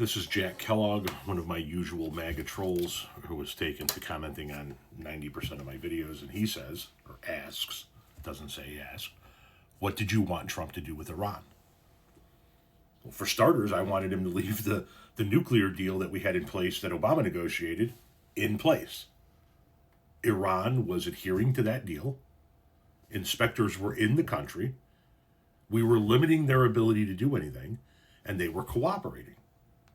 This is Jack Kellogg, one of my usual MAGA trolls, who was taken to commenting on 90% of my videos, and he says, or asks, doesn't say ask, what did you want Trump to do with Iran? Well, for starters, I wanted him to leave the nuclear deal that we had in place that Obama negotiated in place. Iran was adhering to that deal. Inspectors were in the country. We were limiting their ability to do anything, and they were cooperating.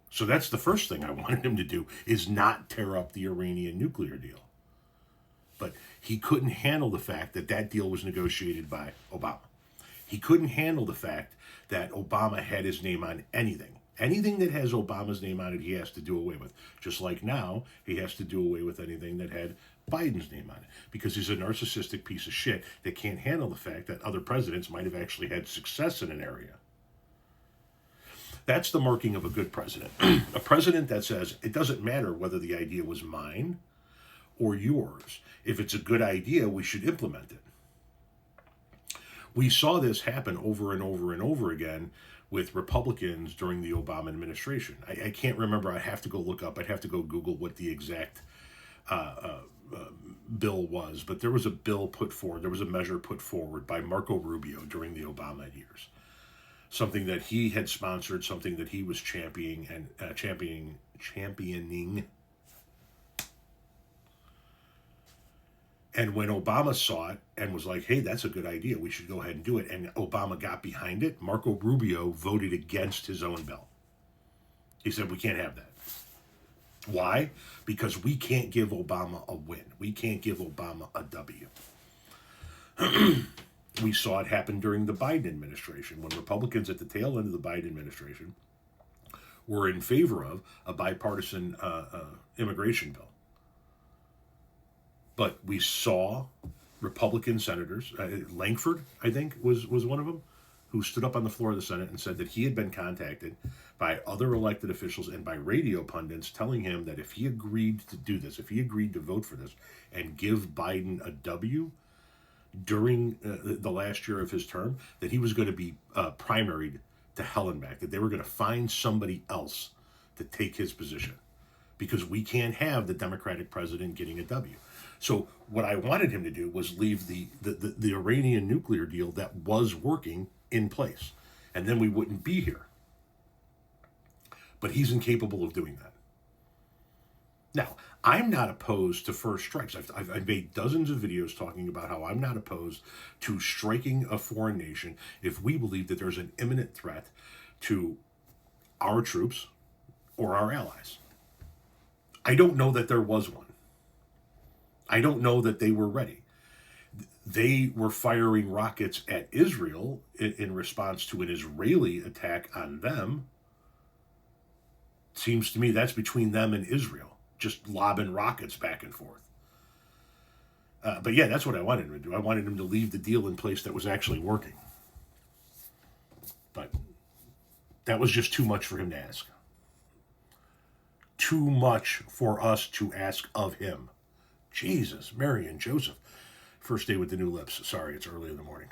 So that's the first thing I wanted him to do, is not tear up the Iranian nuclear deal. But he couldn't handle the fact that that deal was negotiated by Obama. He couldn't handle the fact that Obama had his name on anything. Anything that has Obama's name on it, he has to do away with. Just like now, he has to do away with anything that had Biden's name on it, because he's a narcissistic piece of shit that can't handle the fact that other presidents might have actually had success in an area. That's the marking of a good president. A president that says, it doesn't matter whether the idea was mine or yours. If it's a good idea, we should implement it. We saw this happen over and over and over again with Republicans during the Obama administration. I can't remember. I'd have to go look up. I'd have to go Google what the exact bill was. But there was a bill put forward. There was a measure put forward by Marco Rubio during the Obama years. Something that he had sponsored, something that he was championing. And when Obama saw it and was like, hey, that's a good idea, we should go ahead and do it, and Obama got behind it, Marco Rubio voted against his own bill. He said, we can't have that. Why? Because we can't give Obama a win. We can't give Obama a W. We saw it happen during the Biden administration, when Republicans at the tail end of the Biden administration were in favor of a bipartisan immigration bill. But we saw Republican senators, Langford, I think, was one of them, who stood up on the floor of the Senate and said that he had been contacted by other elected officials and by radio pundits telling him that if he agreed to do this, if he agreed to vote for this and give Biden a W during the last year of his term, that he was going to be primaried to hell and back, that they were going to find somebody else to take his position, because we can't have the Democratic president getting a W. So what I wanted him to do was leave the Iranian nuclear deal that was working in place, and then we wouldn't be here. But he's incapable of doing that. Now, I'm not opposed to first strikes. I've made dozens of videos talking about how I'm not opposed to striking a foreign nation if we believe that there's an imminent threat to our troops or our allies. I don't know that there was one. I don't know that they were ready. They were firing rockets at Israel in response to an Israeli attack on them. Seems to me that's between them and Israel, just lobbing rockets back and forth. But yeah, that's what I wanted him to do. I wanted him to leave the deal in place that was actually working. But that was just too much for him to ask. Too much for us to ask of him. Jesus, Mary and Joseph. First day with the new lips. Sorry, it's early in the morning.